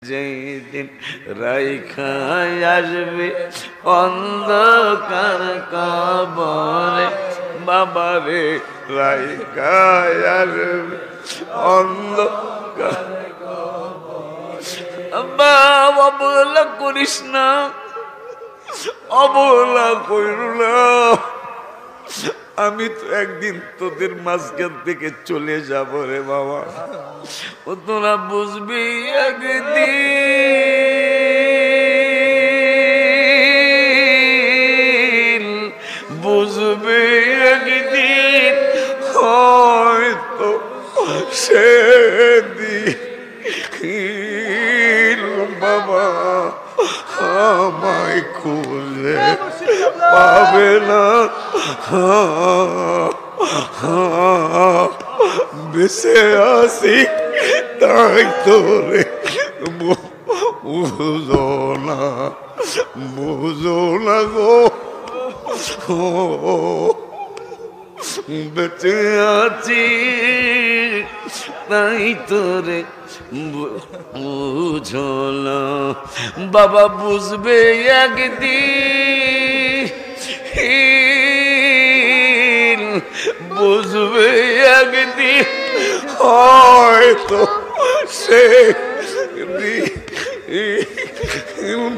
যেদিন রাইখায় আসবে অন্ধকার কবরে, বাবারে রাইখায় আসবে অন্ধকার আব্বা, অবহেলা করিস না, অবহেলা করিল না। আমি তো একদিন তোদের মাঝখান থেকে চলে যাব রে বাবা, ও তোরা বুঝবি একদিন, বুঝবি একদিন, হয়তো সেদিন বাবা আমায় খুঁজে পাবে না, বেঁচে আসি তাই তোরে বুঝো না, বুঝো না গো, বেঁচে আছি তাই তোরে বুঝো না। বাবা বুঝবে একদিন, বুঝবে একদিন, হয়তো সে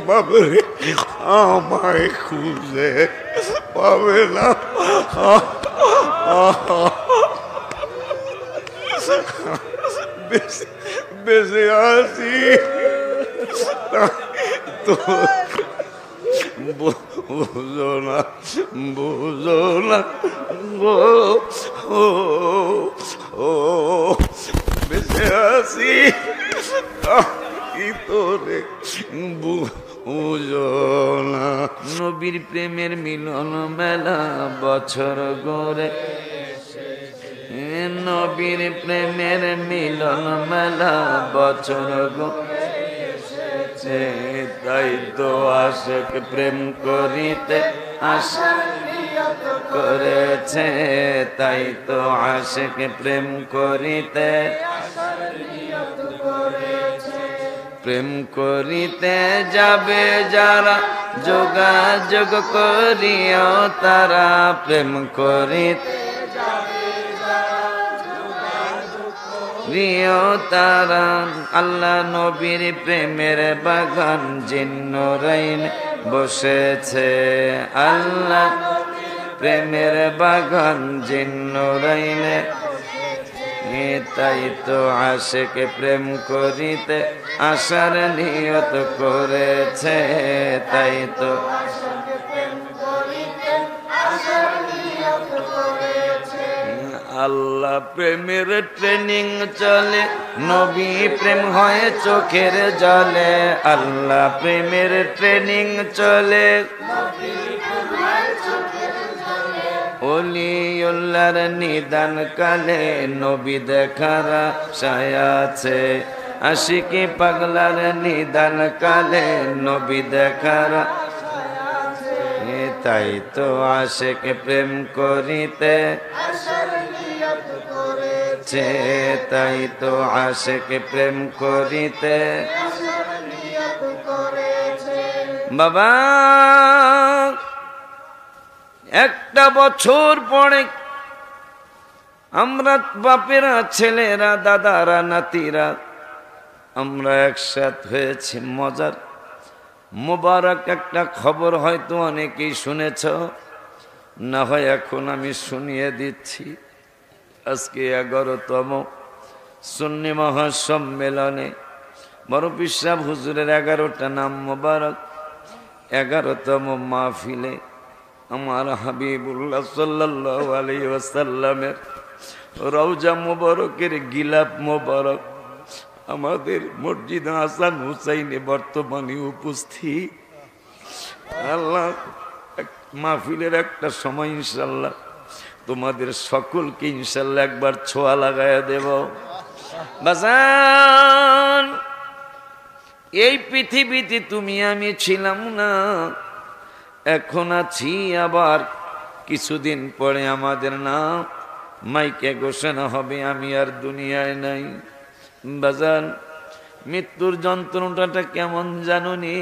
বাবারে আমায় খুঁজে পাবে না, বেঁচে আছি তো বুঝো না, বুঝো না গো, বেঁচে আছি কি তোরে বুঝো না। নবীর প্রেমের মিলন মেলা বছর গড়ে, নবীর প্রেমের মিলন মেলা বছর গড়ে, তাই তো আশিক প্রেম করিতে আশা করেছে, তাই তো আশিক প্রেম করিতে প্রেম করিতে যাবে যারা, যোগাযোগ করিও তারা, প্রেম করিতে রিও তারা। আল্লাহ নবীর প্রেমের বাগান জিন্নুরাইন বসেছে, আল্লাহ প্রেমের বাগান জিন্নুরাইনে, তাই তো আশিক প্রেম করিতে আশার নিয়ত করেছে, তাই তো আল্লাহ প্রেমের ট্রেনিং চলে, নবী প্রেম হয় চোখের জলে, আল্লাহ প্রেমের ট্রেনিং চলে, ওলিউল্লাহর নিদান কালে নবী দেখার আশায় আছে, আশিকি পাগলার নিদান কালে নবী দেখার, তাই তো আশিক প্রেম করিতে, তাই তো আশিক প্রেম করিতে। বাবা একটা বছর পরে আমরা বাপেরা, ছেলেরা, দাদারা, নাতিরা আমরা একসাথ হয়েছি। মজার মোবারক একটা খবর হয়তো অনেকেই শুনেছ, না হয় এখন আমি শুনিয়ে দিচ্ছি। আজকে 11তম সুন্নি মহাসম্মেলনে বড় পীর সাহেব হুজুরের 11টা নাম মোবারক, 11তম মাহফিলে আমার হাবিবুল্লাহ সাল্লাল্লাহু আলাইহি ওয়াসাল্লামের রওজা মোবারকের গিলাফ মোবারক আমাদের মসজিদ হাসান হুসাইনে বর্তমানে উপস্থিত। আল্লাহ মাহফিলের একটা সময় ইনশাল্লাহ তোমাদের সকলকে ইনশাল্লাহ একবার ছোঁয়া লাগায়া দেব। বাজান এই পৃথিবীতে তুমি আমি ছিলাম না, এখন আছি, আবার কিছুদিন পরে আমাদের নাম মাইকে ঘোষণা হবে আমি আর দুনিয়ায় নাই। বাজান মৃত্যুর যন্ত্রণাটা কেমন জানুনি,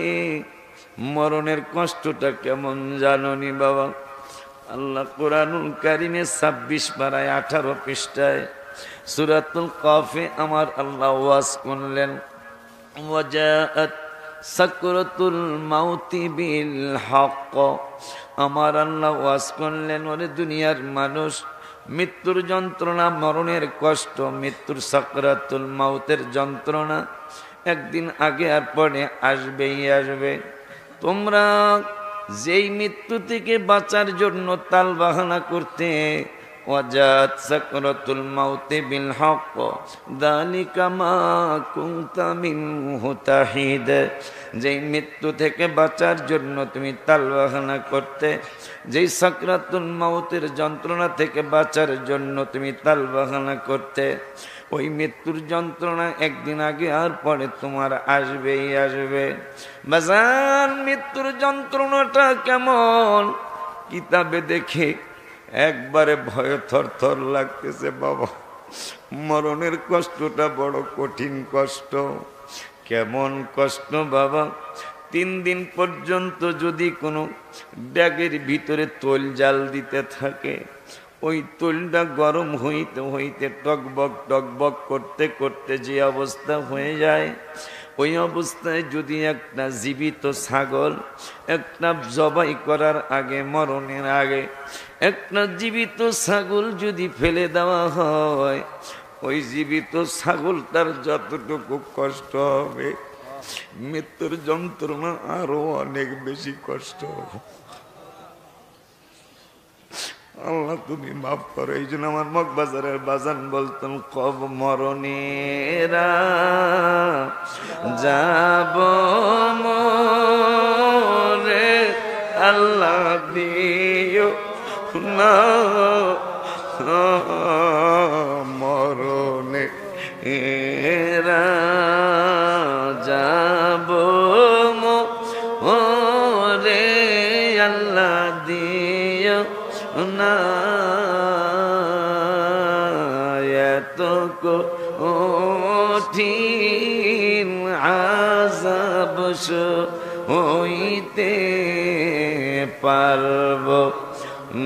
মরণের কষ্টটা কেমন জানুনি বাবা। আল্লাহ কোরআনুল কারিমে 26 পারায় 18 পৃষ্ঠায় সূরাতুল কাফে আমার আল্লাহ ওয়াজ করলেন, ওয়াজাআত সাকরাতুল মাউতি বিল হক। আমার আল্লাহ ওয়াজ করলেন, ওরে দুনিয়ার মানুষ, মৃত্যুর যন্ত্রণা, মরণের কষ্ট, মৃত্যুর সাকরাতুল মাউতের যন্ত্রণা একদিন আগে আর পরে আসবেই আসবে। তোমরা যেই মৃত্যু থেকে বাঁচার জন্য তাল বাহানা করতে, ওয়াজাত সাকরাতুল মাউতি বিল হক যালিকা মা কুনতা মিনহু তাহিদ, যেই মৃত্যু থেকে বাঁচার জন্য তুমি তাল বাহানা করতে, যেই সাকরাতুল মাউতের যন্ত্রণা থেকে বাঁচার জন্য তুমি তাল বাহানা করতে, ওই মৃত্যুর যন্ত্রণা একদিন আগে আর পরে তোমার আসবেই আসবে। বাজান, মৃত্যুর যন্ত্রণাটা কেমন কিতাবে দেখে একবারে ভয়ে থরথর লাগতেছে বাবা। মরণের কষ্টটা বড় কঠিন কষ্ট। কেমন কষ্ট বাবা, 3 দিন পর্যন্ত যদি কোনো ব্যাগের ভিতরে তৈল জাল দিতে থাকে, ওই তৈলটা গরম হইতে হইতে টকবক টকবক করতে করতে যে অবস্থা হয়ে যায়, ওই অবস্থায় যদি একটা জীবিত ছাগল একটা জবাই করার আগে, মরণের আগে একটা জীবিত ছাগল যদি ফেলে দেওয়া হয়, ওই জীবিত ছাগলটার যতটুকু কষ্ট হবে, মৃত্যুর যন্ত্রণা আরো অনেক বেশি কষ্ট হবে। আল্লাহ তুমি মাফ করো। এই জন্য আমার মগবাজারের বাজান বলতেন, কব মরণেরা যাব মরে, আল্লাহ দিও না মরণে এরা যাব মরে, আল্লাহ দিও না এত কঠিন আযাব হইতে পারব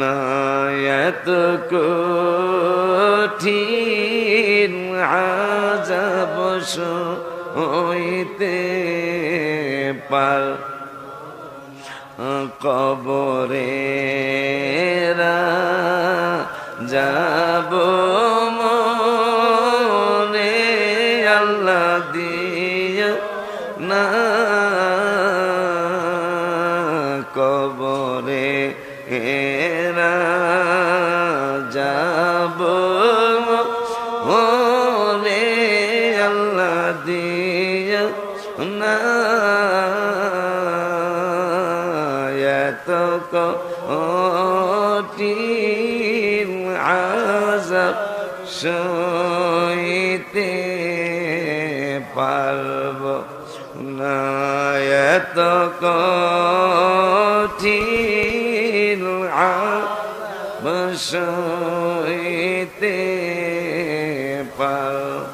না, এত কঠিন আযাব হইতে পার কবরে যাব মনে, আল্লাহ দিও না কবরে যাব মনে, আল্লাহ দিও না এত কঠিন আযাব সইতে পারব না, এত কঠিন আযাব সইতে পারব।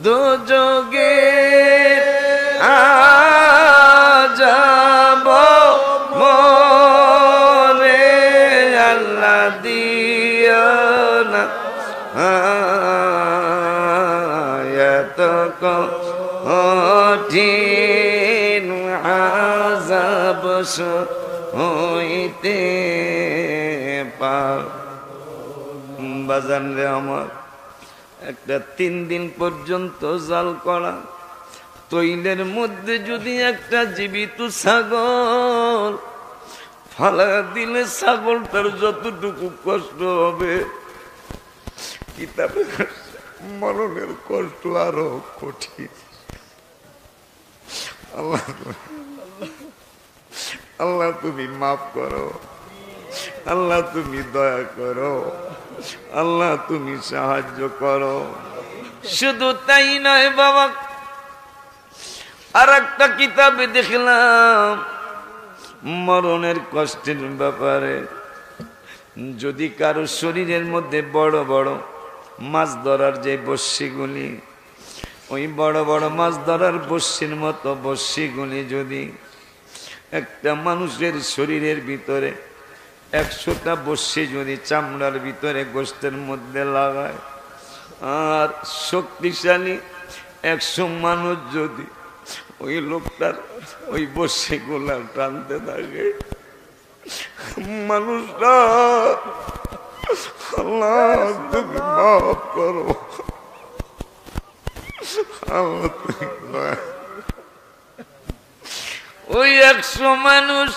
দুযোগের আযাব মরে, আল্লাহ দিও না এত কঠিন আযাব হইতে পার। বাজান রে আমার, একটা 3 দিন পর্যন্ত জাল করা তৈলের মধ্যে যদি একটা জীবিত ছাগল ফালা দিলে, ছাগলটার যতটুকু কষ্ট হবে, কিতাবে মরণের কষ্ট আরো কঠিন। আল্লাহ তুমি মাফ করো, আল্লাহ তুমি দয়া করো, আল্লাহ তুমি সাহায্য করো। শুধু তাই নয় বাবা, আর একটা কিতাবে দেখলাম মরণের কষ্টের ব্যাপারে, যদি কারো শরীরের মধ্যে বড় বড় মাছ ধরার যে বড়শিগুলি, ওই বড় বড় মাছ ধরার বড়শির মতো বড়শিগুলি যদি একটা মানুষের শরীরের ভিতরে 100টা বড়শি যদি চামড়ার ভিতরে গোশতের মধ্যে লাগায়, আর শক্তিশালী 100 মানুষ যদি ওই লোকটার ওই বড়শিগুলা টানতে থাকে, মানুষটা আল্লাহ তুমি মাফ করো, ওই 100 মানুষ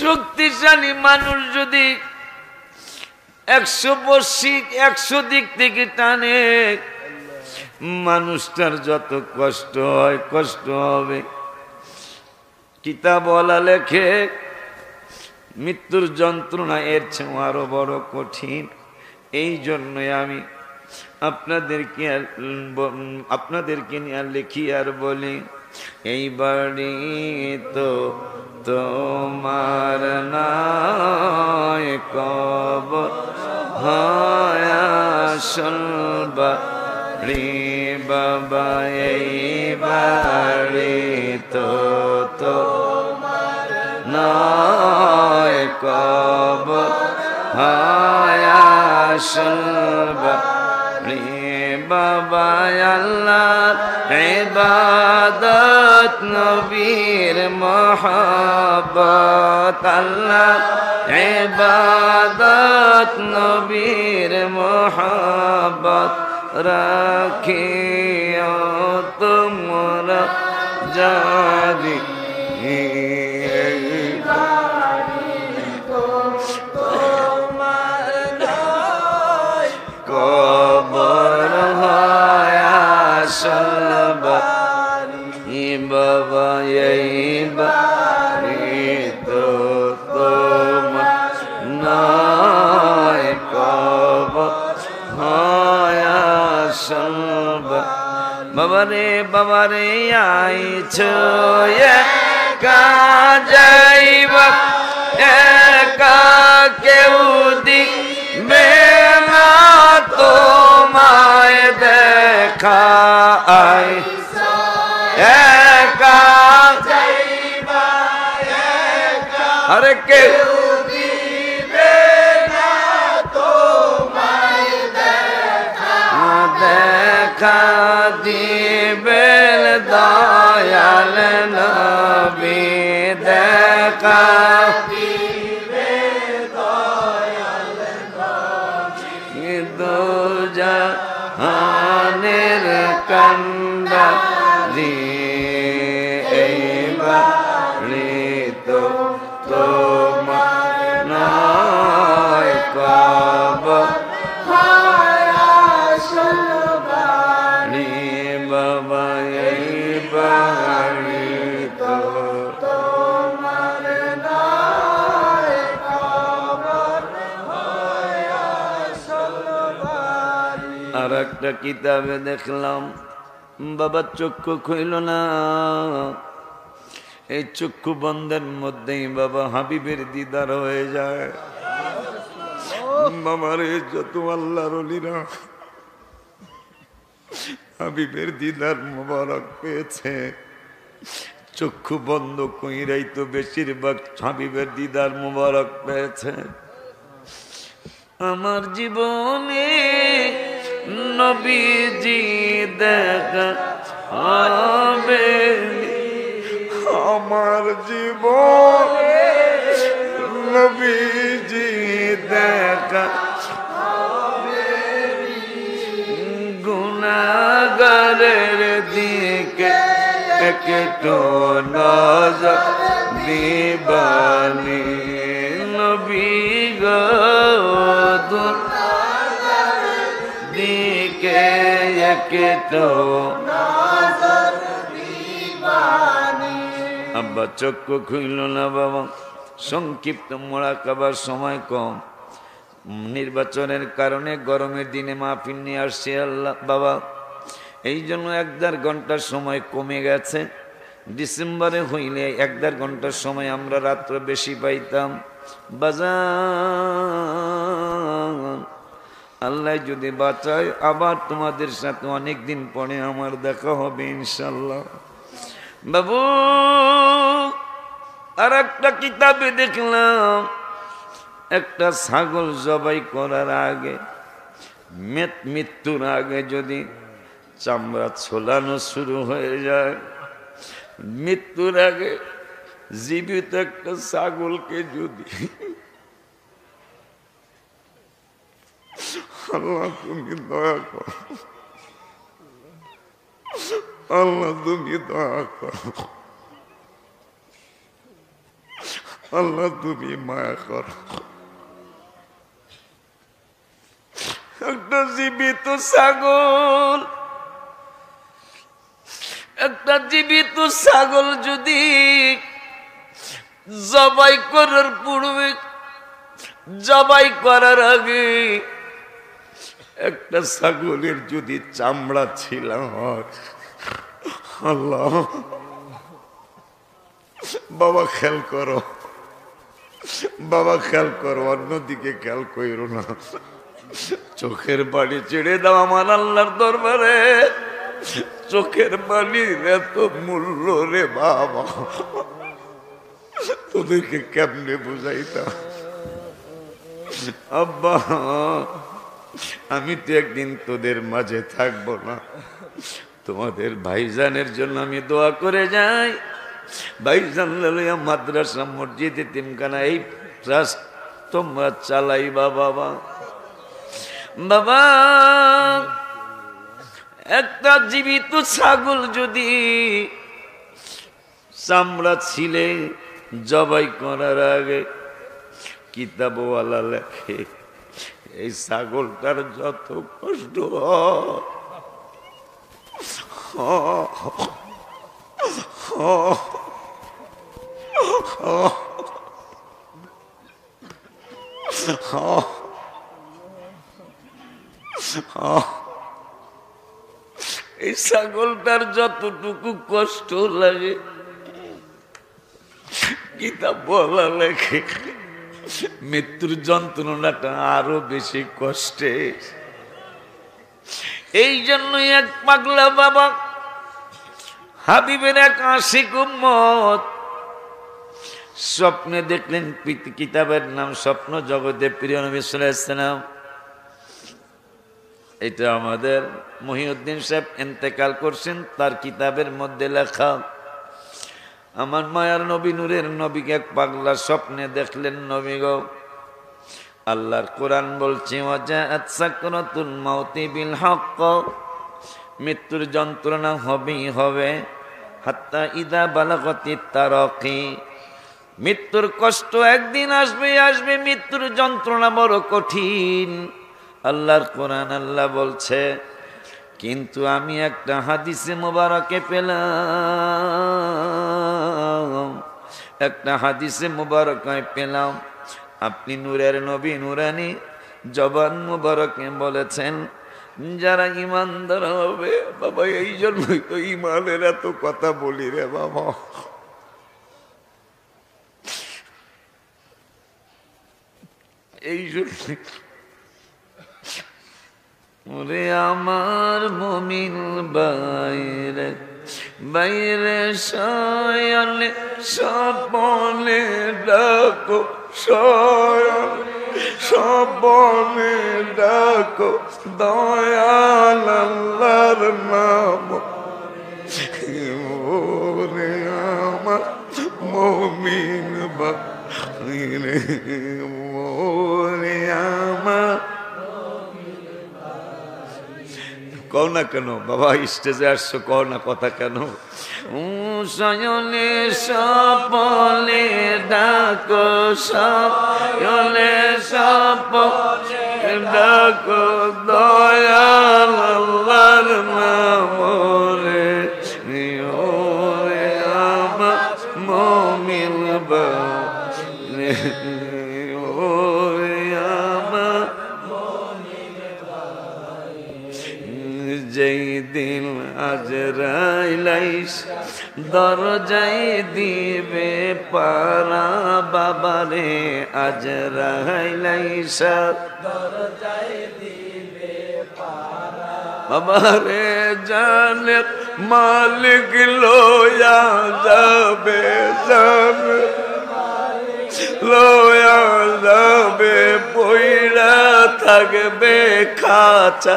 শক্তিশালী মানুষ যদি 100 বর্ষি 100 দিক থেকে টানে, মানুষটার যত কষ্ট হয় কষ্ট হবে। কিতাবওয়ালা লেখে মৃত্যুর যন্ত্রণা এর চেয়ে আরো বড় কঠিন। এই জন্যই আমি আপনাদেরকে নিয়ে লিখি আর বলি, এই বাড়ি তো তোমার নয়, কবর হয় আসল বাড়ি বাবা, এই বাড়ি তো তোমার নয়, কবর হয় আসল বাড়ি বাবা। আল্লাহর ইবাদত নবীর মহব্বত, আল্লাহর ইবাদত নবীর মহব্বত রাখিও তোমরা জারি। কবর হয় আসল বাড়ি বাবা, এই বাড়ি তো তোমার নয়, কবর হয় আসল বাড়ি। বাবারে আইছো একা যাইবা, একা কেউ দিবে না তোমায় দেখা, একা যাইবা একা, আরে কেউ দিবে না তোমায় দেখা, দেখা দিবেন দয়াল নবী, দেখা দিবে দয়াল নবী, দো জাহানের কান্ডারি, এই বাড়ি তো তোমার নয়, কবর হয় আসল বাড়ি বাবা, এই বাড়ি তো তোমার নয়, কবর হয় আসল বাড়ি। আর একটা কিতাবে দেখলাম বাবা চক্ষু খুইল না, এই চক্ষু বন্ধের মধ্যেই বাবা হাবিবের দিদার হয়ে যায়। বাবার যত আল্লাহর ওলিরা হাবিবের দিদার মোবারক পেয়েছে, চক্ষু বন্ধ কইরাই তো বেশিরভাগ হাবিবের দিদার মোবারক পেয়েছে। আমার জীবনে নবীজি দেখা হবে, আমার জীবনে নবীজি দেখা হবে, গুনাহগারের দিকে একটু নজর দিবানি, নবী গো দিকে একটু নজর দিবানি। আব্বা চক্ষু খুইল না বাবা, সংক্ষিপ্ত মোরাকাবার সময় কম, নির্বাচনের কারণে গরমের দিনে মাহফিল নিয়ে আসছে আল্লাহ বাবা, এই জন্য 1-1.5 ঘন্টার সময় কমে গেছে। ডিসেম্বরে হইলে 1-1.5 ঘন্টার সময় আমরা রাত্রে বেশি পাইতাম। বাজার আল্লাহ যদি বাঁচায় আবার তোমাদের সাথে অনেক দিন পরে আমার দেখা হবে ইনশাল্লাহ। বাবু, আর একটা কিতাবে দেখলাম একটা ছাগল জবাই করার আগে, মৃত্যুর আগে যদি চামড়া ছোলানো শুরু হয়ে যায়, মৃত্যুর আগে জীবিত একটা ছাগলকে যদি আল্লাহ তুমি দয়া করো, আল্লাহ তুমি দয়া করো, আল্লাহ তুমি মায়া করো। একটা জীবিত ছাগল, একটা জীবিত ছাগল যদি জবাই করার পূর্বে, জবাই করার আগে একটা ছাগলের যদি চামড়া ছিল, আল্লাহ বাবা খেয়াল করো, বাবা খেয়াল করো, অন্যদিকে খেয়াল করো না, চোখের পানি ছেড়ে দাও আমার আল্লাহর দরবারে। চোখের পানির এত মূল্য রে বাবা, তোদেরকে কেমনে বুঝাইতাম। আব্বা, আমি তো একদিন তোদের মাঝে থাকবো না, তোমাদের ভাইজানের জন্য আমি দোয়া করে যাই। ভাইজান লইয়া মাদ্রাসা মসজিদ এতিমখানা এই ট্রাস্ট তোমরা চালাইবা বাবা। বাবা, একটা জীবিত ছাগল যদি চামড়া ছিলে জবাই করার আগে, কিতাবওয়ালা লেখে এই ছাগলটার যত কষ্ট এই ছাগলটার যতটুকু কষ্ট লাগে কিতাব বলা লেখে মৃত্যুর যন্ত্রণাটা আরো বেশি কষ্টে। এই জন্যই এক পাগলা বাবা হাবিবের এক আশিক উম্মত স্বপ্নে দেখলেন, কিতাবের নাম স্বপ্ন জগতে প্রিয় নবী সাল্লাল্লাহু আলাইহি ওয়াসাল্লাম। এটা আমাদের মহিউদ্দিন সাহেব ইন্তেকাল করছেন, তার কিতাবের মধ্যে লেখা। আমার মায়ার নবী নূরের নবীকে এক পাগলা স্বপ্নে দেখলেন। নবী গো, আল্লাহর কোরআন বলছে ওয়াজাআত সাকরাতুল মাউতি বিল হক, মৃত্যুর যন্ত্রণা হবেই হবে। হাত্তা ইদা বালাগাতিত তারাকি, মৃত্যুর কষ্ট একদিন আসবে আসবে, মৃত্যুর যন্ত্রণা বড় কঠিন। আল্লাহর কোরআন আল্লাহ বলছে, কিন্তু আমি একটা হাদিসে মোবারকে পেলাম, একটা হাদিসে মোবারকায় পেলাম, আপনি নূরের নবী নূরানী জবান মোবারকে বলেছেন যারা ইমানদার হবে। বাবা, এই জন্যই তো ইমানের এত কথা বলি রে বাবা। এই জন্য ওরে আমার মুমিন বাইরে বাইরে শয়নে স্বপনে ডাকো, শয়নে স্বপনে ডাকো, দয়াল আল্লাহর নাম। ওরে আমার মুমিন বাইরে, ওরে আমার কও না কেন বাবা, স্টেজে আসছো, কও না কথা কেন? শয়নে স্বপনে ডাকো, শয়নে স্বপনে ডাকো, দয়াল আল্লাহর নাম রে। ওরে আমার মুমিন বাইরে, ওরে আমার যেই দিন আজরাইল দরজায় দিবে পারা, বাবারে আজরাইল দরজায় দিবে আমারে জানের মালিক লয়া যাবে, জানে লয়া যাবে, পইরা থাকবে খাঁচা।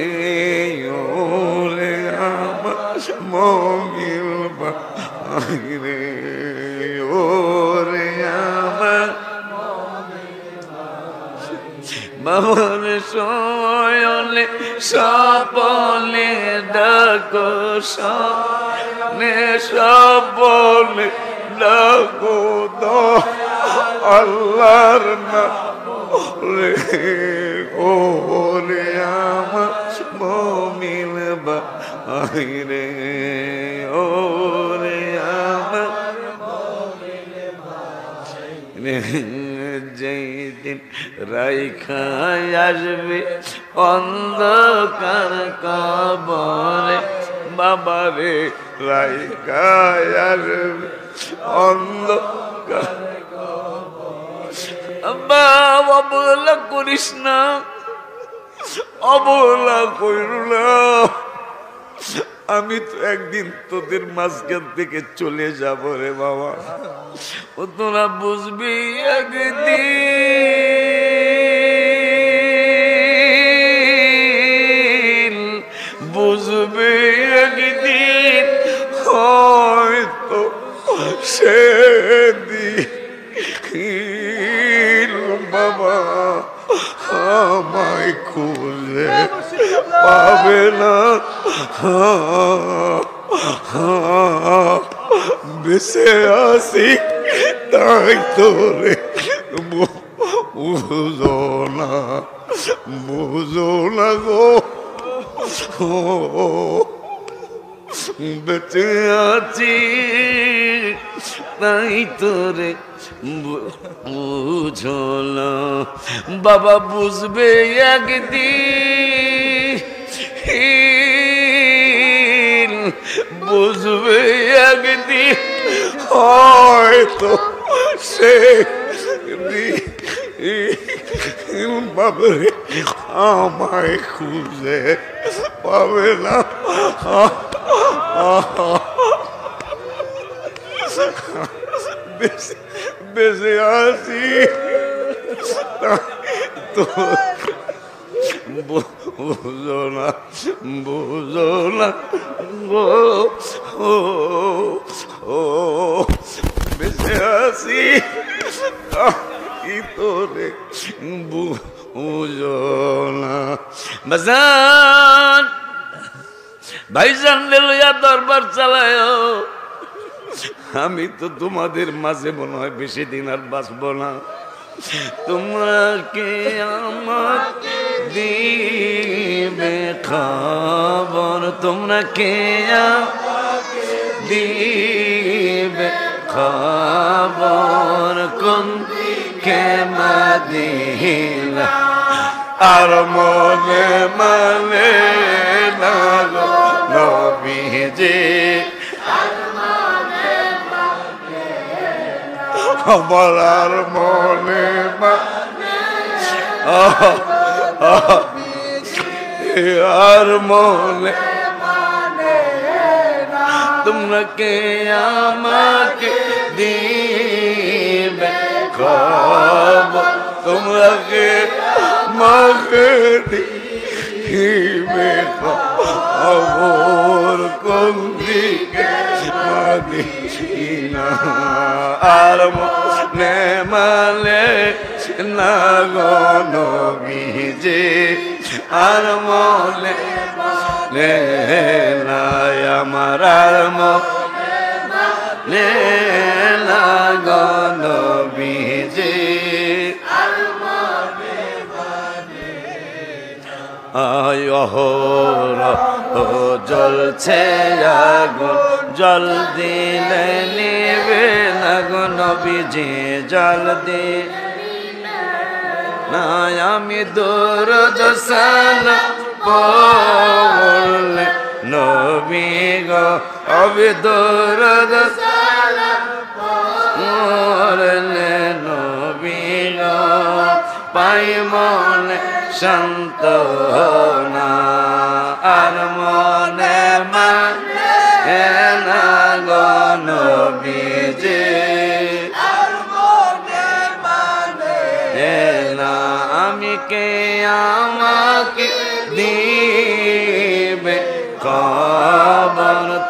এই ওরে আমার মমিল বাহিরে, ওরে আমার বাবার শয়নে সপনে ডাকো, সনে সপনে ডাকো দো আল্লাহর নাম রে, ওরে আমার মুমিন বাহিরে, ওরে আমার যেই দিন রাইখা আসবে অন্ধকার কবরে, বাবারে রাইখা আসবে অন্ধকার। আব্বা অবহেলা করিস না, অবহেলা কইর না, আমি তো একদিন তোদের মাঝখান থেকে চলে যাব রে বাবা। ও তোরা বুঝবি একদিন, বুঝবি একদিন, হয়তো সেদিন বাবা আমায় খুঁজে পাবে না, বেঁচে আসি তাই তোরে বুঝো না, বুঝো না গো, বেঁচে আছি তাই তোরে বুঝো না। বাবা বুঝবে একদিন, বুঝবে একদিন, হয়তো সে বাবারে আমায় খুঁজে পাবে না, বেঁচে আছি তো বুঝো না, বুঝো না গো, ও বেঁচে আছি তোরে বুঝো না। বাজান ভাইজান লইয়া দরবার চালায়, আমি তো তোমাদের মাঝে মনে হয় বেশি দিন আর বাঁচব না। তোমরা কে আমার দিবে খবর, তোমরা কে দিবে খবর, কোন কে মদিনা আর মনে মানে না গো নবীজি, আমার আর মনে আর মনে, তোমরা কে আমাকে দিবে খবর, তোমরা কে আমাকে দিবে খবর, কোন দিকে মদিনা আর মনে মানে না গো নবীজি, আর মনে না আমার, আর মনে না গো নবীজি। জ্বলছে আগুন, জল দিলে নিবে না গো নবীজি, জল দি না আমি দরুদ সালাম পড়লে নবী গো, আমি দরুদ সালাম পড়লে নবী গো, পাই মনে সান্তনা।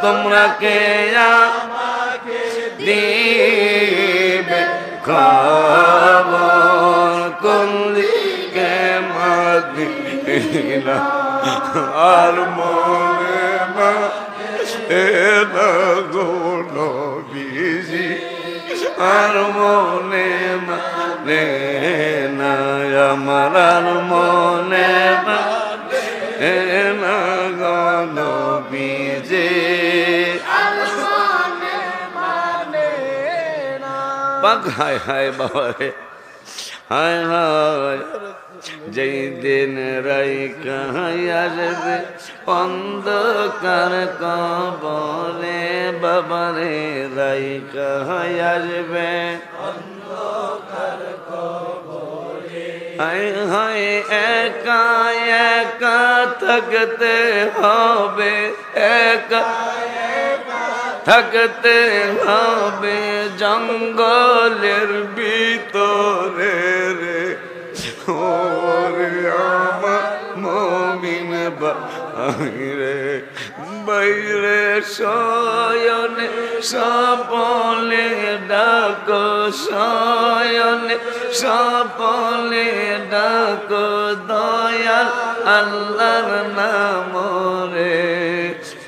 তোমরা কে আমাকে দিবে খবর কোন দিকে মদিনা আর মনে না গো নবীজি আর মনে মানে না আমার আর মনে না গো নবীজি পাক হায় হায় বাবা রে হায় হায় যেই দিন রাইকা আসবে অন্ধকার কবরে বাবারে রাইকা আসবে অন্ধকার কবরে হায় হায় একা একা থাকতে হবে একা থাকতে হবে জঙ্গলের ভিতরে রে ওরে আমার মুমিন বাইরে বাইরে শয়নে সপলে ডাকো শয়নে সপলে ডাকো দয়াল আল্লাহর নাম রে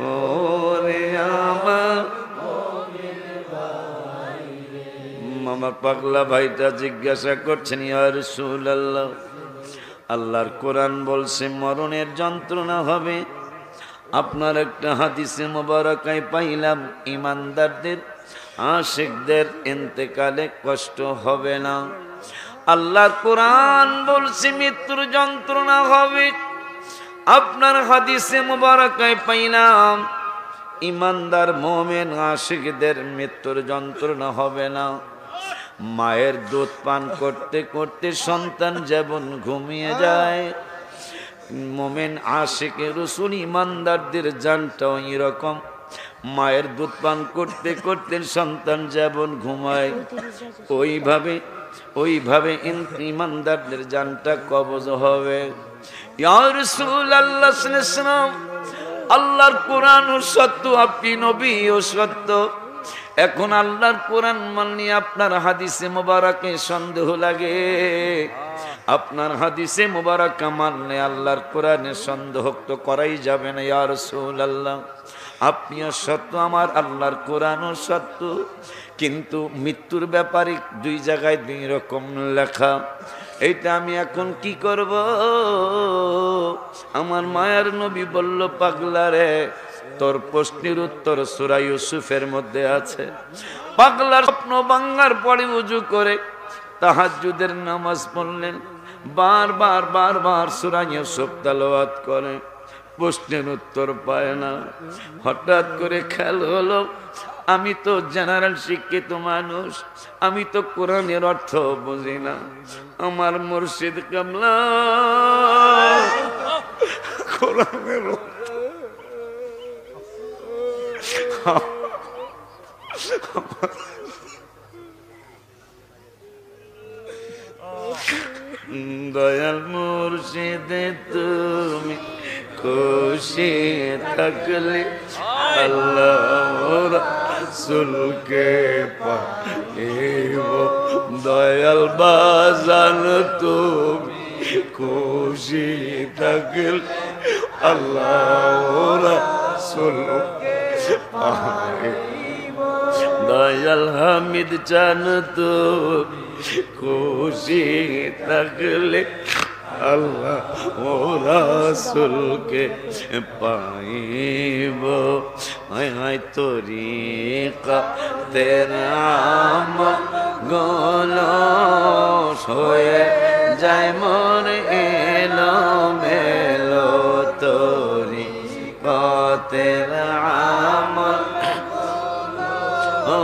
ওরে আমার আমার পাগলা ভাইটা জিজ্ঞাসা করছেন ইয়া রাসূলুল্লাহ আল্লাহর কোরআন বলছে মরণের যন্ত্রণা হবে আপনার একটা হাদিসে মোবারকায় পাইলাম ইমানদারদের আশিকদের ইন্তেকালে কষ্ট হবে না আল্লাহর কোরআন বলছে মৃত্যুর যন্ত্রণা হবে আপনার হাদিসে মোবারকায় পাইলাম ইমানদার মুমিন আশিকদের মৃত্যুর যন্ত্রণা হবে না মায়ের দুধ পান করতে করতে সন্তান যেমন ঘুমিয়ে যায় মুমিন আশিক রাসূল ইমানদারদের জানটাও এরকম মায়ের দুধ পান করতে করতে সন্তান যেমন ঘুমায় ওইভাবে ইমানদারদের জানটা কবজ হবে ইয়া রাসূলুল্লাহ সাল্লাল্লাহু আলাইহি ওয়াসাল্লাম আল্লাহর কোরআন সত্য আপনি নবী ও সত্য এখন আল্লাহর কোরআন মানলে আপনার হাদিসে মোবারকে সন্দেহ লাগে আপনার হাদিসে মোবারক মানলে আল্লাহর কোরআনে সন্দেহ তো করাই যাবে না ইয়া রাসূলুল্লাহ আপনিও সত্য আমার আল্লাহর কোরআনও সত্য কিন্তু মৃত্যুর ব্যাপারে দুই জায়গায় দুই রকম লেখা এইটা আমি এখন কি করব আমার মায়ার নবী বলল পাগলা রে তোর প্রশ্নের উত্তর সূরা ইউসুফের মধ্যে আছে পাগলার স্বপ্ন ভাঙার পরে ওযু করে তাহাজ্জুদের নামাজ পড়লেন বারবার সূরা ইউসুফ তেলাওয়াত করে প্রশ্নের উত্তর পায় না হঠাৎ করে খেয়াল হলো আমি তো জেনারেল শিক্ষিত মানুষ আমি তো কোরআনের অর্থ বুঝি না আমার মুর্শিদ কামলা কোরআনের দয়াল মুর্শিদ তুমি খুশি থাকলে আল্লাহ রাসূলকে পাইব দয়াল বাজান তুমি খুশি থাকলে আল্লাহ রাসূলকে পাইব দয়াল হামিদ চান তুমি খুশি থাকলে আল্লাহ ও রাসূলকে পাইব হায় হায় তরিকা তেরা গলো হয়ে যায় মোর এলো মেলো তরিকা তেরা ও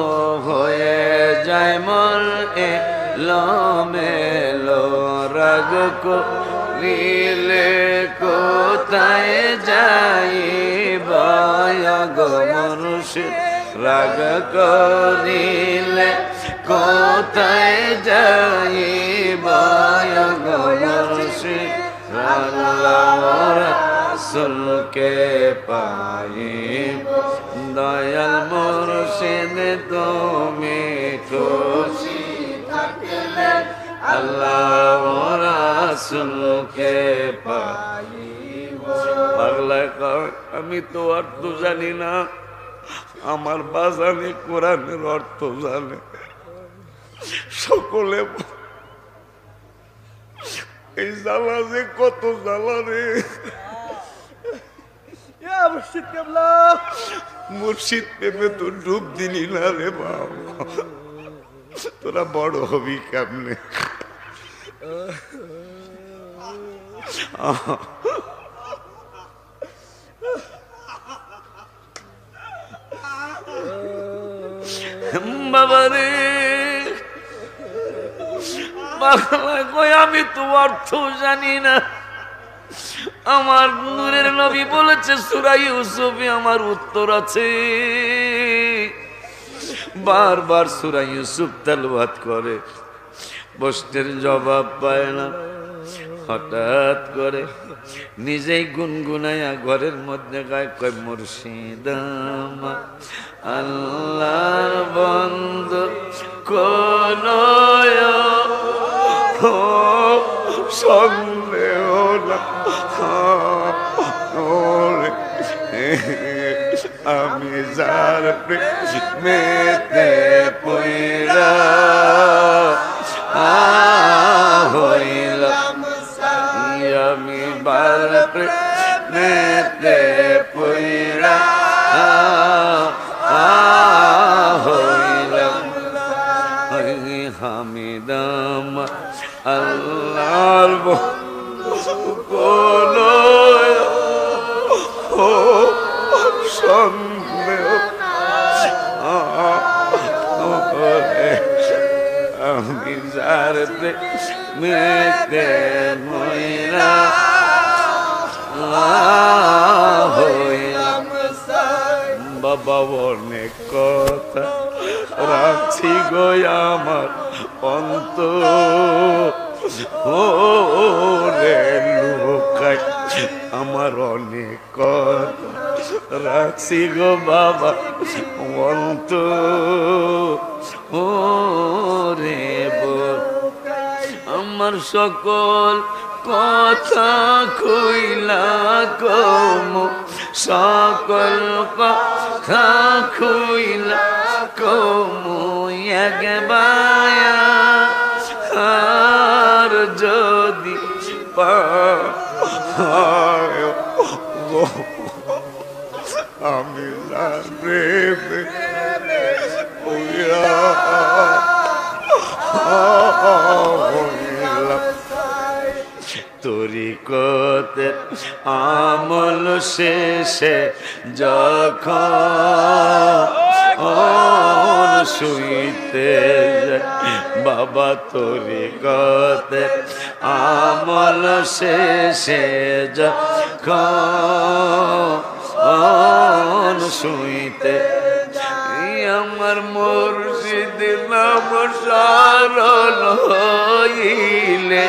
হয়ে যায় মোর এলো মেলো রাগ করিলে কোথায় যাইব গো মুর্শিদ রাগ করিলে কোথায় যাইব গো মুর্শিদ আল্লাহ রাসূলকে পাইব দয়াল মুর্শিদ তুমি খুশি থাকলে আল্লাহ রাসূলকে পাইব। পাগলা কয় আমি তো অর্থ জানি না, আমার বাজানে কোরআনের অর্থ জানে। সকলে এই জ্বালা যে কত জ্বালা রে। মুর্শিদ প্রেমে তো ডুব দিলি না রে বাবা, তোরা বড় হবি কেমনে? বাবা রে বাংলা কই আমি তো অর্থ জানি না, আমার নূরের নবী বলেছে সূরা ইউসুফে আমার উত্তর আছে। বারবার সূরা ইউসুফ তেলাওয়াত করে, প্রশ্নের জবাব পায় না। হঠাৎ করে নিজেই গুনগুনাইয়া ঘরের মধ্যে গায়, কয় মুর্শিদ আমার আল্লাহর বন্ধু কোন সন্দেহ না, আমি যার প্রেমেতে পইরা হইলাম, আমি বার প্রেমেতে পইরা হইলাম হামিদাম আল্লাহর কোন সন্দেহ আমি যার প্রেমেতে মইরা হইলাম। বাবা অনেক কথা রাখছি গো আমার অন্তর, রে লুকাই আমার অনেক কথা রাখছি গো বাবা অন্তর, রে আমার সকল কথা কইলা কম, সকল কথা কইলা কম একবায়া আর যদি পায় আমি প্রেমে তরিকতের আমল শেষে যখন শুইতে বাবা, তরিকতের আমল শেষে যখন শুইতে আমার মুর্শিদ নাম স্মরণ হইলে,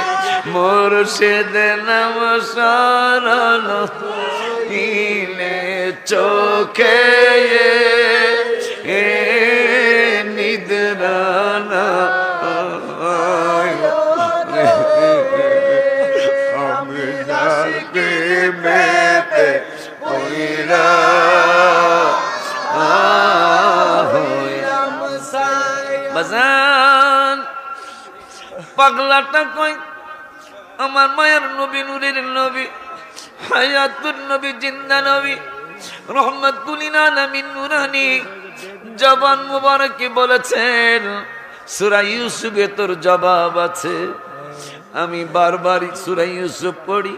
মুর্শিদ নাম স্মরণ হইলে চোখে নিদ্রা না আমি যার প্রেমেতে পইরা বাজান। পাগলাটা কয় আমার মায়ের নবী, নূরের নবী, হায়াতুন নবী, জিন্দা নবী, রহমাতুল লিল আলামিন, নূরানী জবান মুবারকে বলেছেন সূরা ইউসুফে তোর জবাব আছে। আমি বারবার সূরা ইউসুফ পড়ি,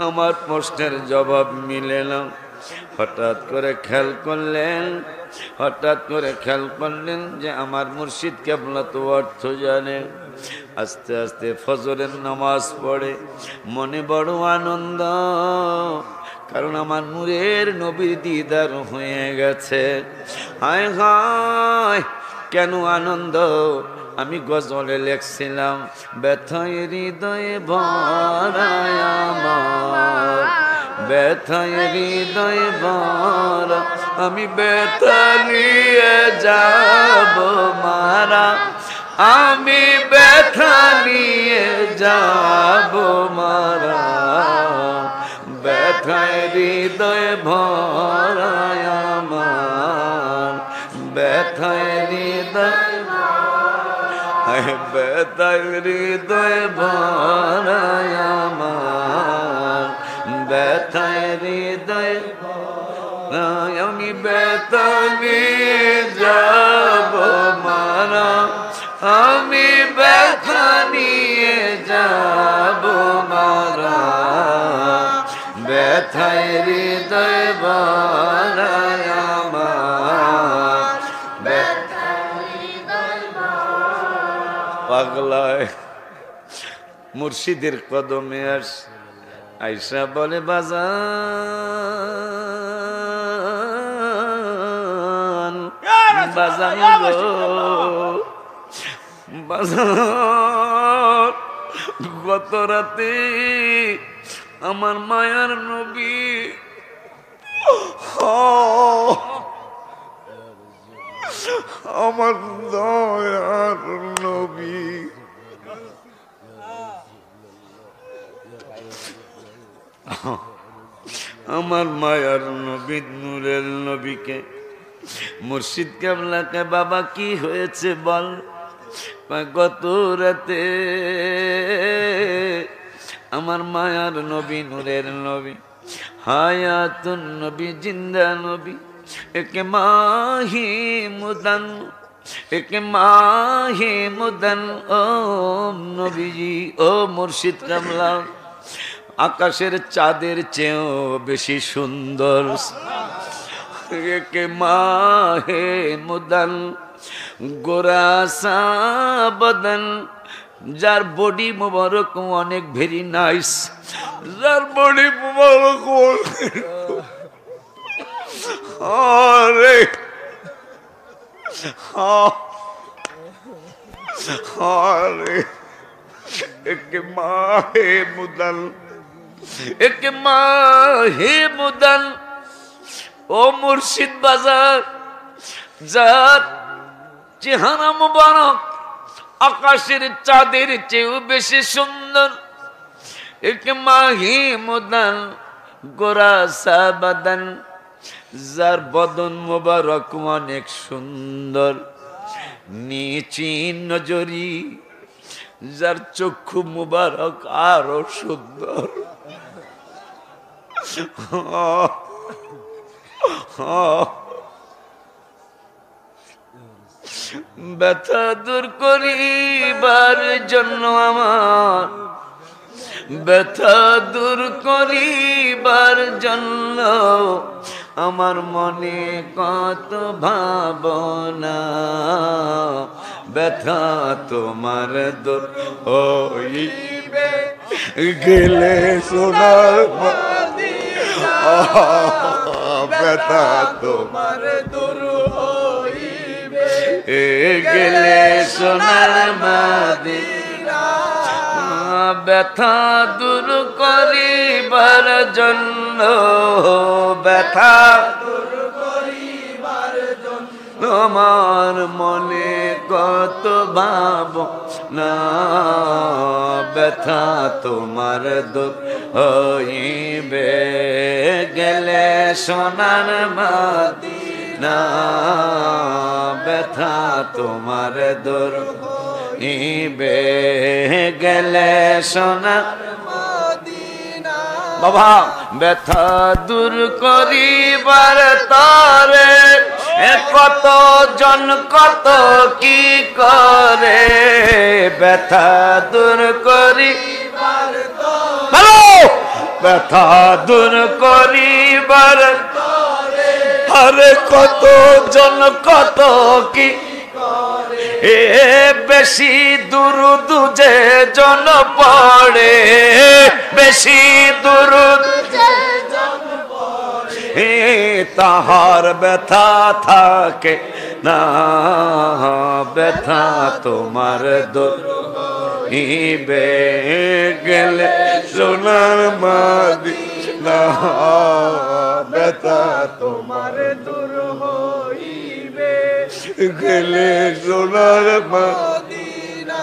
আমার প্রশ্নের জবাব মিলে না। হঠাৎ করে খেয়াল করলেন যে আমার মুর্শিদ কেবলা তো অর্থ জানে। আস্তে আস্তে ফজরের নামাজ পড়ে, মনে বড় আনন্দ, কারণ আমার নূরের নবীর দিদার হয়ে গেছে। হায় হায় কেন আনন্দ! আমি গজলে লেখছিলাম, ব্যথায় হৃদয়ে ভরায় আমার ব্যথায় হৃদয় ভরা আমি ব্যথা নিয়ে যাব মারা আমি ব্যথা নিয়ে যাব মারা ব্যথায় হৃদয় ভরা আমার ব্যথায় হৃদয় ব্যথায় হৃদয় ভরা আমার ব্যথায় হৃদয় আমি ব্যথা নিয়ে যাব মারা আমি ব্যথা নিয়ে যাব মারা ব্যথায় হৃদয় ভরা আমার পাগলায় মুর্শিদের কদমে আইসা বলে বাজান বাজান বাজান গত রাতে আমার মায়ার নবী আমার দয়ার নবী আমার মায়ার নবী নূরের নবীকে মুর্শিদ কেবলাকে বাবা কি হয়েছে বল গত রাতে আমার মায়ার নবী নূরের নবী হায়াতুন নবী জিন্দা নবী একে মাহি মুদান একে মাহি মুদান ও নবীজি ও মুর্শিদ কামলা আকাশের চাঁদের চেয়েও বেশি সুন্দর একে মাহে মুদান গোরাসা বদন যার বডি মুবারক অনেক ভেরি নাইস যার বডি মুবারক আরে আরে এক মাহে মুদান এক মাহে মুদান ও মুর্শিদ বাজার যার চেহারা মুবারক আকাশের চাঁদের চেয়েও বেশি সুন্দর এক মাহি মুদান গোরাসা বদন যার বদন মুবারক অনেক সুন্দর নিচি নজরি যার চক্ষু মুবারক আরো সুন্দর ব্যথা দূর করিবার জন্য আমার ব্যথা দূর করিবার জন্য আমার মনে কত ভাবনা ব্যথা তোমার দূর হইবে গেলে সোনার ব্যথা তোমার দূর হইবে গেলে সোনার মদিনা ব্যথা দূর করিবার জন্য ব্যথা দূর করিবার জন্য আমার মনে কত ভাবনা ব্যথা তোমার দূর হইবে গেলে সোনার মদিনা ব্যথা তোমার দূর হইবে গেলে সোনার মদিনা বাবা ব্যথা দূর করিবার তারে কত জন কত কি করে ব্যথা দূর করিবার ভালো ব্যথা দূর করিবার আরে কত জন কত কি এ বেশি দুরুদ যে জন পড়ে বেশি দুরুদ যে জন পড়ে তাহার ব্যথা থাকে না ব্যথা তোমার দূর হইবে গেলে সোনার মদিনা না ব্যথা তোমার দূর হইবে গেলে সোনার মদিনা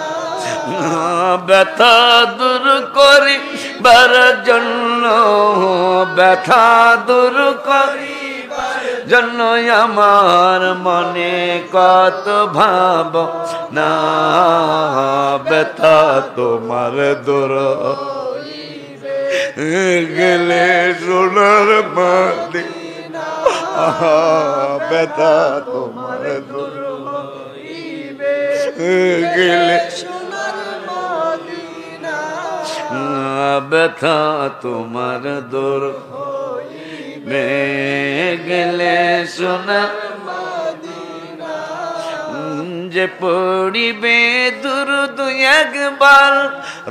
ব্যথা দূর করিবার জন্য ব্যথা দূর করিবার জন্য আমার মনে কত ভাব না ব্যথা তোমার দূর গেলে সোনার মদিনা ব্যথা তোমার দূর হইবে গেলে সোনার মদিনা ব্যথা তোমার দূর হইবে গেলে সোনার মদিনা যে পড়িবে দুরূদ একবার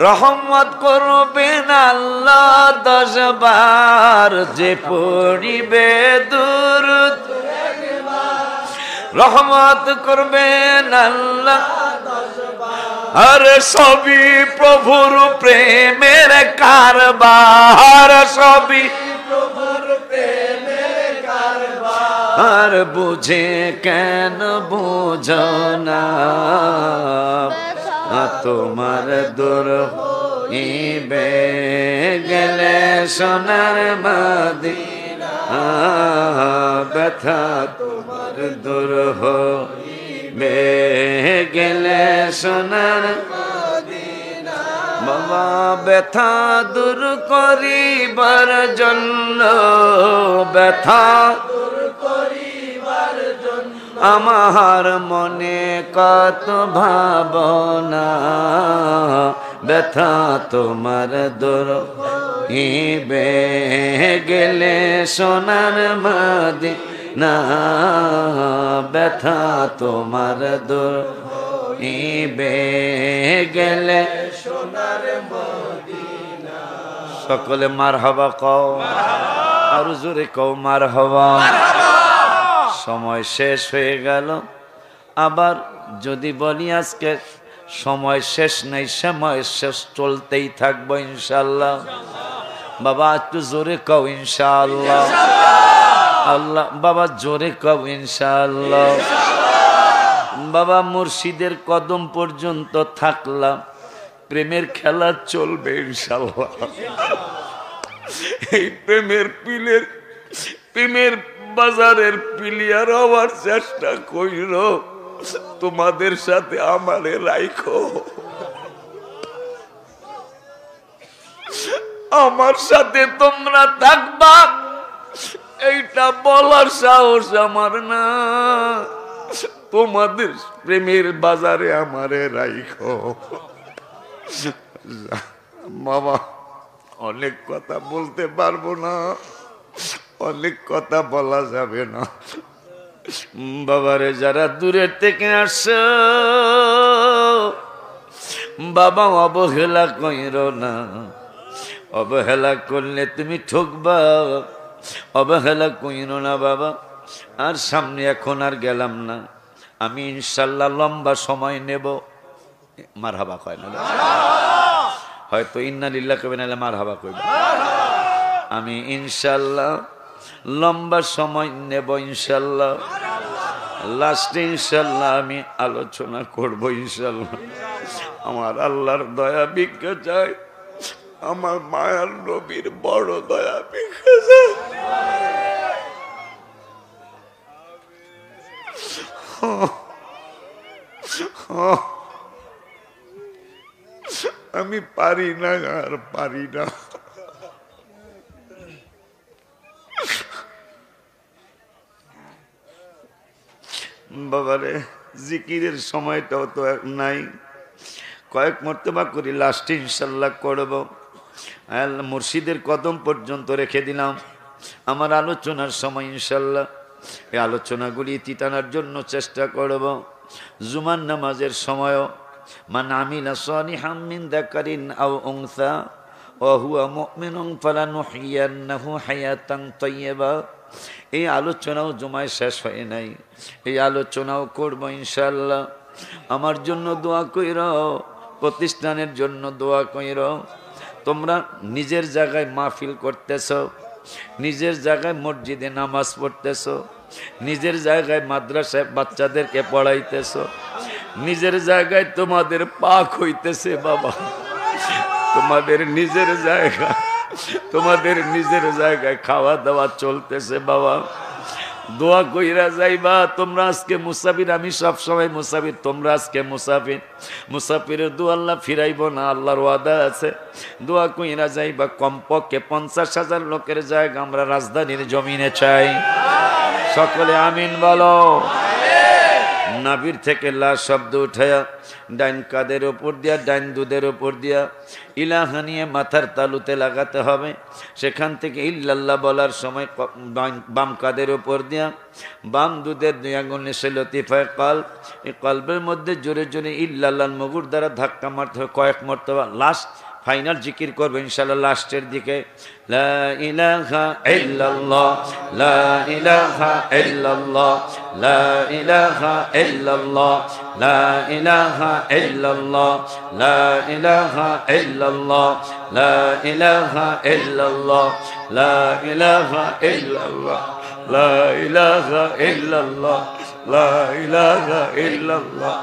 রহমত করবেন আল্লাহ 10 বার যে পড়িবে দুরূদ একবার রহমত করবেন আল্লাহ 10 বার আর সবই প্রভুর প্রেমের কারবার সবই প্রভুর প্রেমের কারবার আর বুঝে কেন বুঝো না তোমার দূর হইবে গেলে সোনার মদিনা ব্যথা তোমার দূর হইবে গেলে সোনার মদিনা বাবা ব্যথা দূর করিবার জন্য ব্যথা দূর করিবার জন্য আমার মনে কত ভাবনা ব্যথা তোমার দূর হইবে গেলে সোনার মদিনা ব্যথা তোমার দূর হইবে গেলে সোনার মদিনা সকলে মারহাবা কও আর জোরে কও মারহাবা সময় শেষ হয়ে গেল আবার যদি বলি আজকে সময় শেষ নেই সময় শেষ চলতেই থাকবো ইনশাআল্লাহ বাবা একটু জোরে কও ইনশাআল্লাহ আল্লাহ বাবা জোরে কও ইনশাআল্লাহ বাবা মুর্শিদের কদম পর্যন্ত থাকলাম প্রেমের খেলা চলবে ইনশাআল্লাহ এই প্রেমের বাজারের প্লেয়ার হওয়ার চেষ্টা কইর তোমাদের সাথে আমারে রাইখো আমার সাথে তোমরা থাকবা এইটা বলার সাহস আমার না তোমাদের প্রেমের বাজারে আমারে রাইখো বাবা অনেক কথা বলতে পারবো না অনেক কথা বলা যাবে না বাবারে যারা দূরের থেকে আসছে বাবা অবহেলা কইর না অবহেলা করলে তুমি ঠকবা অবহেলা কইর না বাবা আর সামনে এখন আর গেলাম না আমি ইনশাল্লাহ লম্বা সময় নেব মারহাবা কয় না হয়তো ইন্না লিল্লাহ কইবে না মারহাবা কইবে আমি ইনশাল্লাহ লম্বা সময় নেব ইনশাল্লাহ লাস্টে ইনশাল্লাহ আমি আলোচনা করব ইনশাল্লাহ আমার আল্লাহর দয়া ভিক্ষা চাই আমার মায়ার নবীর বড় দয়া ভিক্ষা চাই আমি পারি না আর পারি না বাবারে জিকিরের সময়টাও তো নাই কয়েক মর্তবা করি লাস্টে ইনশাল্লাহ করব মুর্শিদের কদম পর্যন্ত রেখে দিলাম আমার আলোচনার সময় ইনশাল্লাহ এই আলোচনাগুলি তিতানার জন্য চেষ্টা করব জুমার নামাজের সময়ও মান আমিলা সালিহাম মিন যাকারিন আও উনসা ওয়া হুয়া মুমিনুন ফালানুহইয়ান্নাহু হায়াতান তাইয়্যিবা এই আলোচনাও জুমায় শেষ হয় নাই এই আলোচনাও করব ইনশাআল্লাহ আমার জন্য দোয়া কইর প্রতিষ্ঠানের জন্য দোয়া কইর তোমরা নিজের জায়গায় মাহফিল করতেছ, নিজের জায়গায় মসজিদে নামাজ পড়তেছ, নিজের জায়গায় মাদ্রাসায় বাচ্চাদেরকে পড়াইতেছ, নিজের জায়গায় তোমাদের পাক হইতেছে বাবা, তোমাদের নিজের জায়গা, তোমাদের নিজের জায়গায় খাওয়া দাওয়া চলতেছে বাবা। দোয়া কইরা যাইবা, তোমরা আজকে মুসাফির, আমি সব সময় মুসাফির, তোমরা আজকে মুসাফির। মুসাফিরের দোয়া আল্লাহ ফিরাইব না, আল্লাহর ওয়াদা আছে। দোয়া কইরা যাইবা, কমপক্ষে 50,000 লোকের জায়গা আমরা রাজধানীর জমিনে চাই। সকলে আমিন বলো। নাভির থেকে লা শব্দ উঠায়া ডাইন কাদের ওপর দিয়া, ডাইন দুধের ওপর দিয়া ইলাহা নিয়ে মাথার তালুতে লাগাতে হবে। সেখান থেকে ইল্লাল্লাহ বলার সময় বাম কাদের ওপর দিয়া বাম দুধের দুই আঙুলে সে লতিফায় কলব, এই কলবের মধ্যে জোরে জোরে ইল্লাল্লাহর মুগুর দ্বারা ধাক্কা মারতে হবে কয়েক মর্তবা। লাস্ট ফাইনাল জিকির করবে ইনশাআল্লাহ লাস্টের দিকে, লা ইলাহা ইল্লাল্লাহ, লা ইলাহা ইল্লাল্লাহ, লা ইলাহা ইল্লাল্লাহ, লা ইলাহা ইল্লাল্লাহ, লা ইলাহা ইল্লাল্লাহ, লা ইলাহা ইল্লাল্লাহ, লা ইলাহা ইল্লাল্লাহ, লা ইলাহা ইল্লাল্লাহ, লা ইলাহা ইল্লাল্লাহ,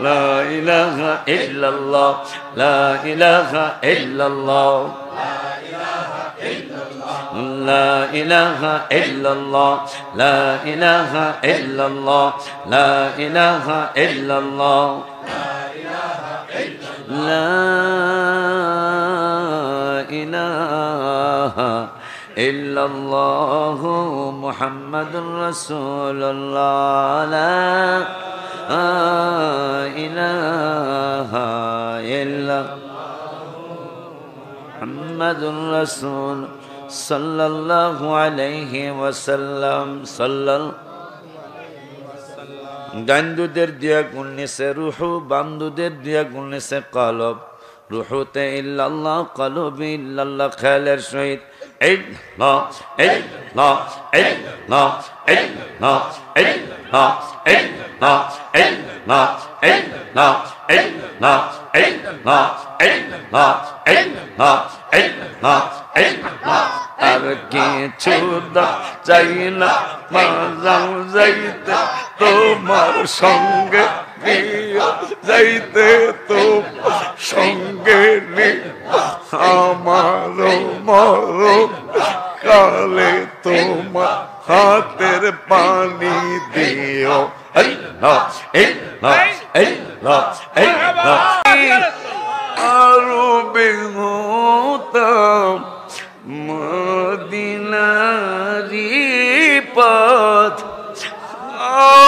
لا إله إلا الله، لا إله إلا الله، لا إله إلا الله، لا إله إلا الله، لا إله إلا الله، لا إله إلا الله محمد رسول الله، لا إله إلا محمد رسول صلى الله عليه وسلم صلى ডাইনদুদের দিয়া গুণে সে রুহু, বামদুদের দিয়া গুণে সে কলব। রুহুতে ইল্লাল্লাহ, কলবে ইল্লাল্লাহ। খেয়ালের সহিত ইল্লাহ ইল্লাহ ইল্লাহ ইল্লাহ ইল্লাহ ইল্লাহ ইল্লাহ ইল্লাহ ইল্লাহ ইল্লাহ ইল্লাহ ইল্লাহ ইল্লাহ ইল্লাহ। আর কিছু চাই না মারাও যাইতে তোমার সঙ্গে, যাইতে তোমার সঙ্গে আমারও মরণ কালে তোমার হাতের পানি দিও। আল্লাহ আল্লাহ আল্লাহ আল্লাহ। আরো বেহুতাম মদিনারি পথ,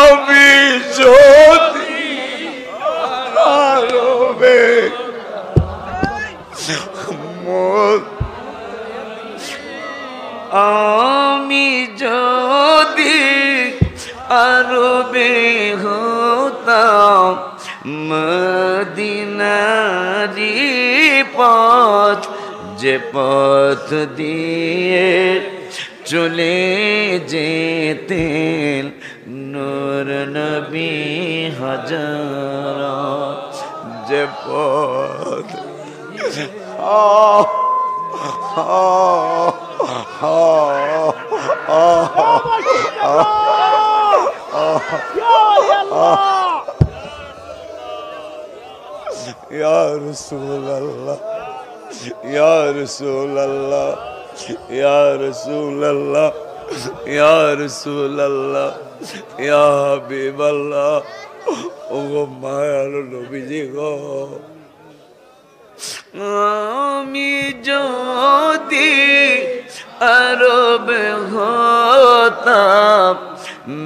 আমি যদি আরো আমি যদি আরবে হতাম মদিনারি পথ, যে পথ দিয়ে চলে যেতেন নূর নবী হাজার, যে পথ ইয়া রাসূলুল্লাহ, ইয়া রাসূলুল্লাহ, ইয়া রাসূলুল্লাহ, ইয়া রাসূলুল্লাহ, ইয়া হাবিবাল্লাহ। ওগো মায়ার নবীজি গো, আমি যদি আরবে হতাম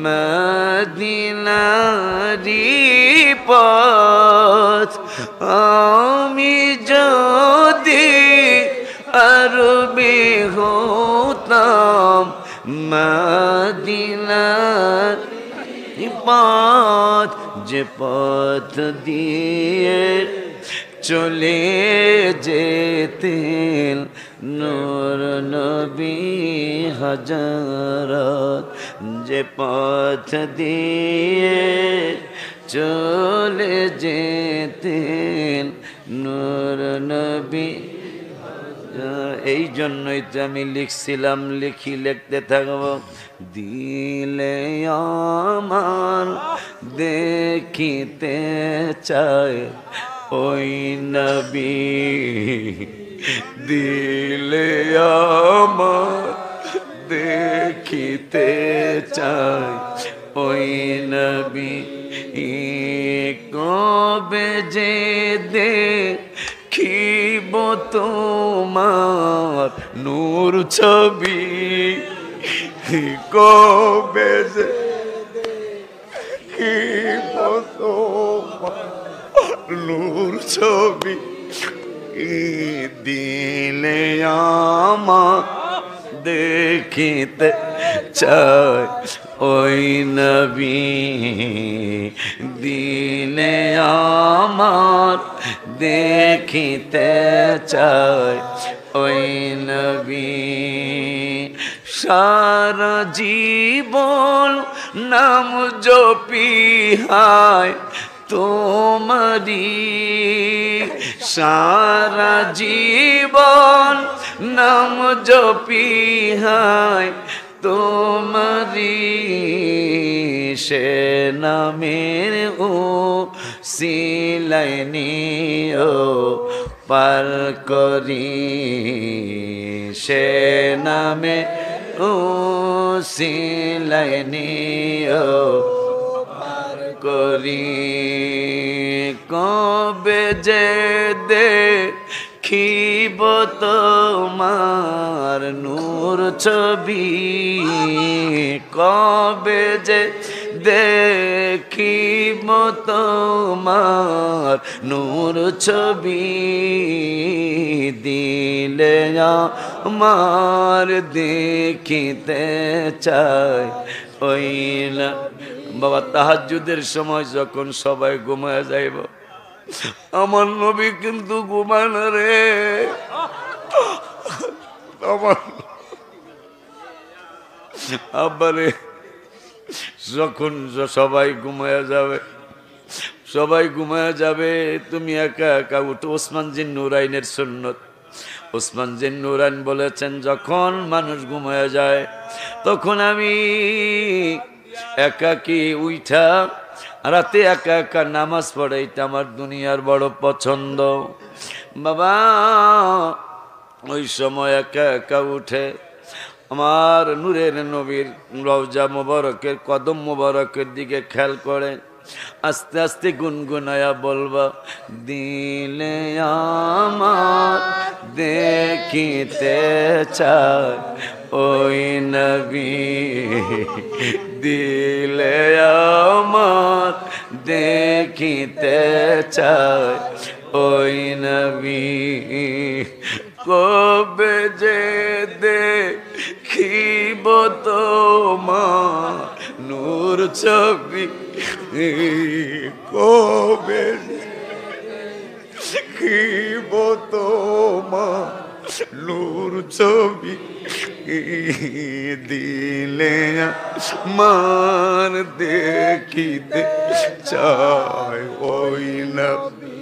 মদিনারি পথ, আমি যদি আরবে হতাম মদিনারি পথ, যে পথ দিয়ে চলে যেতেন নূর নবী হাজারত, যে পথ দিয়ে চলে যেতেন নূর নবী। এই জন্যই তো আমি লিখছিলাম, লিখতে থাকবো। দিলে আমার দেখিতে চায় ওই নবী, দিলে আমার দেখিতে চায় ওই নবী। কবে যে দেখিব তোমার নূর ছবি, কবে যে দেখিব তোমার নূর ছবি। দিলে আমার দেখিতে চায় ওই নবী, দিলে আমার দেখিতে চায় ওই নবী। সারা জীবন নাম জপি হায় তোমারি, সারা জীবন নাম জপি হায় তোমারি। সে নামের ও সিলাইনি ও পার করি, সে নামে ও সিলাইনি ও পার করি। কবে যে দেখিব তোমার নূর ছবি, কবে যে দেখিব তোমার নূর ছবি। দিলে আমার দেখিতে চায় ওই না। বাবা তাহাজ্জুদের সময় যখন সবাই ঘুমায় যাইব, আমার নবী কিন্তু ঘুমায় না রে। আমার আব্বারে যখন সবাই ঘুমায় যাবে, সবাই ঘুমায় যাবে, তুমি একা একা উঠো। ওসমান জিন নুরাইনের সুন্নত। ওসমান জিন নুরাইন বলেছেন, যখন মানুষ ঘুমায় যায় তখন আমি একাকি উঠা রাতে একা একা নামাজ পড়ে, এটা আমার দুনিয়ার বড় পছন্দ। বাবা ওই সময় একা একা উঠে আমার নূরের নবীর রওজা মোবারকের কদম মোবারকের দিকে খেয়াল করে আস্তে আস্তে গুনগুনায়া বলবা, দিলে আমার দেখিতে চায় ওই নবী, দিলে আমার দেখিতে চায় ওই নবী। কবে যে দেখিব তোমার নূর ছবি, কবে দেখিব তোমার নূর ছবি। দিলে আমার দেখিতে চায় ওই নবী।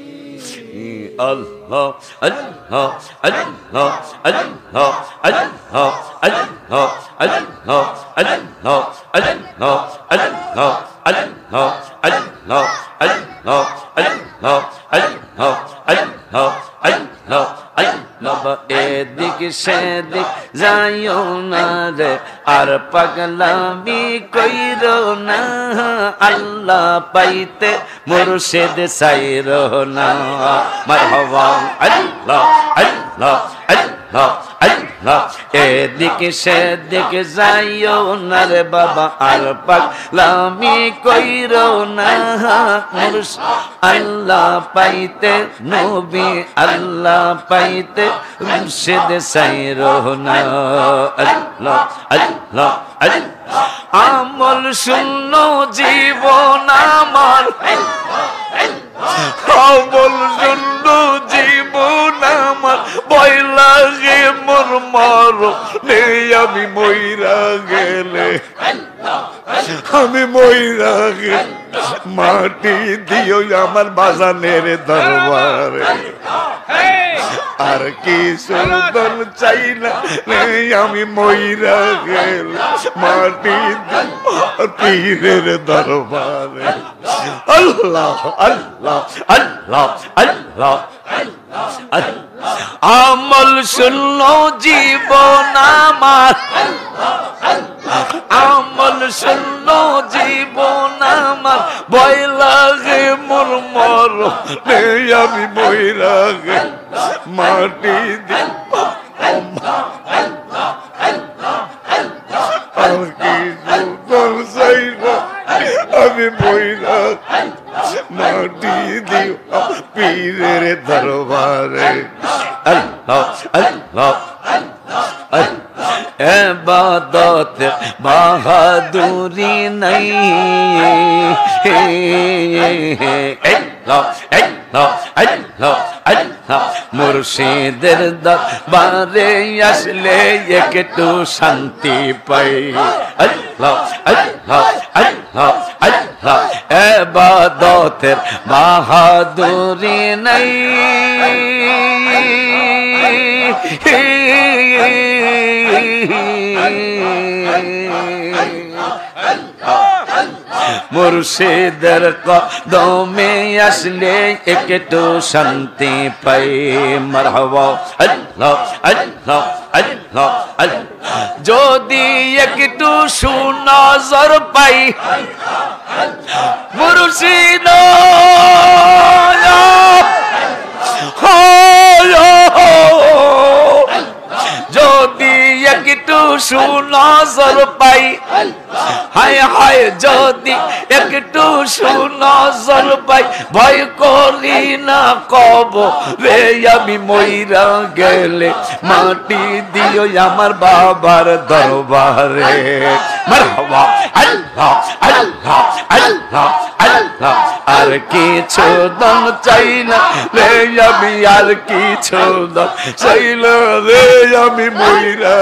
আল্লাহ আল্লাহ আল্লাহ আল্লাহ আল্লাহ আল্লাহ আল্লাহ আল্লাহ আল্লাহ আল্লাহ আল্লাহ আল্লাহ আল্লাহ আল্লাহ আল্লাহ আল্লাহ আল্লাহ আল্লাহ। এদিক সেদিক যাইও না রে, আর পাগলামি কইরো না, আল্লাহ পাইতে মুর্শিদ চাইরো না। মারহাবা আল্লাহ আল্লাহ আল্লাহ আল্লাহ। এদিকে সেদিকে যাইও না রে বাবা, আর পাগলামি কইরো না, আল্লাহ পাইতে নবী আল্লাহ পাইতে মুর্শিদ চাইরো না। আল্লাহ আল্লাহ আল্লাহ। আমল শূন্য জীবন আমার, আমল শূন্য জীবন আমার, ভয় লাগে মোর মরণে আমি মইরা গেলে, আমি মইরা গেলে মাটি দিও আমার বাজানের দরবারে আর কিছু দল চাই না আমি মইরা গেল মাটি পীরের দরবারে আল্লাহ আল্লাহ আল্লাহ আল্লাহ আমল শুনলো জীবন আমার আমল শুনলো জীবন আমার ভয় লাগে মোর মর আমি মইরা গেল মাটি দিও আর কিছু দল চাই না আমি মইরা মাটি দিও পীরের দরবারে আল্লাহ আল্লাহ ইবাদত বাহাদুরি নাই আল্লাহ আল্লাহ আল্লাহ আল্লাহ মুর্শিদের দরবারে আসলে একটু শান্তি পাই আল্লাহ আল্লাহ আল্লাহ আল্লাহ ইবাদতের বাহাদুরি নাই মুর্শিদের কদমে আসলে একটু শান্তি পাই মারহাবা আল্লাহ আল্লাহ আল্লাহ আল্লাহ যদি একটু সুনজর পাই মুর্শিদ যদি একটু সুনজর পাই হায় হায় যদি একটু সুনজর পাই ভয় করি না কবরে আমি মইরা গেলে মাটি দিও আমার বাবার দরবারে মারহাবা আল্লাহ আল্লাহ আল্লাহ আল্লাহ আর কিছু দাম চাই না রে আমি আর কিছু দাম চাই না রে আমি মইরা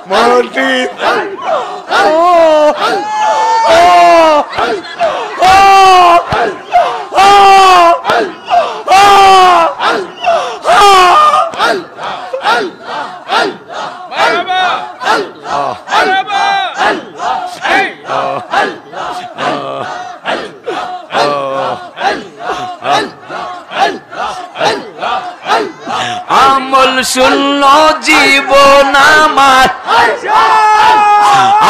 মাটি আমল শুনলো জীবন আমার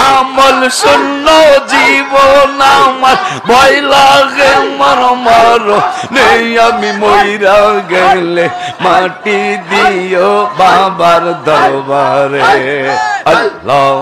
আমল শুনলো জীবন আমার ভয় লাগে মর মর নেই আমি মইরা গেলে মাটি দিও বাবার দরবারে আল্লাহ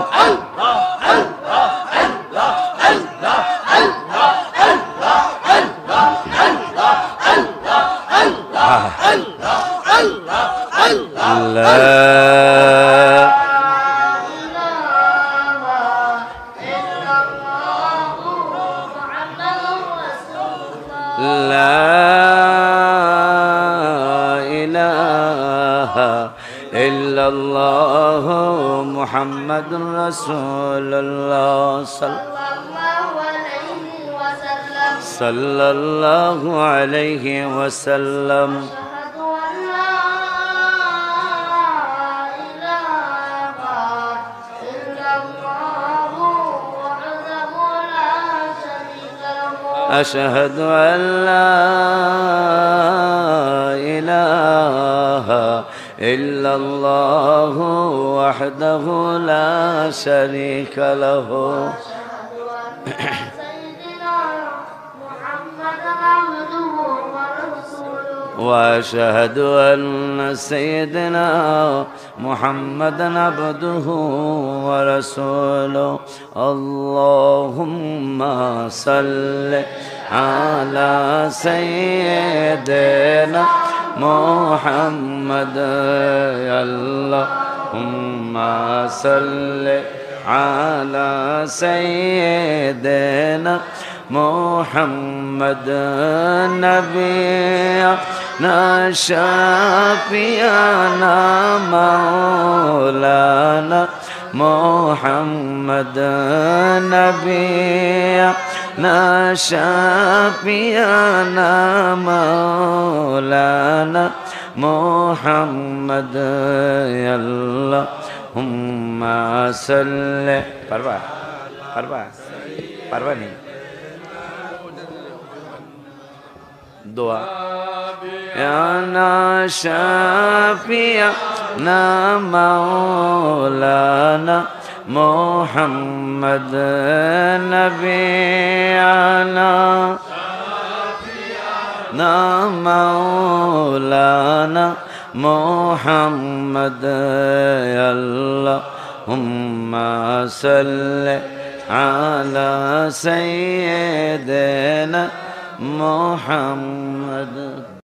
ইল্লাল্লাহ মুহাম্মাদুর রাসূলুল্লাহ সাল্লাল্লাহু আলাইহি ওয়াসাল্লাম أشهد أن لا إله إلا الله وحده لا شريك له وأشهد أن سيدنا محمدا عبده ورسوله اللهم صل على سيدنا محمد اللهم صل على سيدنا محمد نبينا شافينا مولانا محمد نبينا شافينا مولانا محمد يا اللهم صل পারবা নি দোয়া يا شافينا مولانا محمد نبينا مولانا محمد يا اللهم صل على سيدنا محمد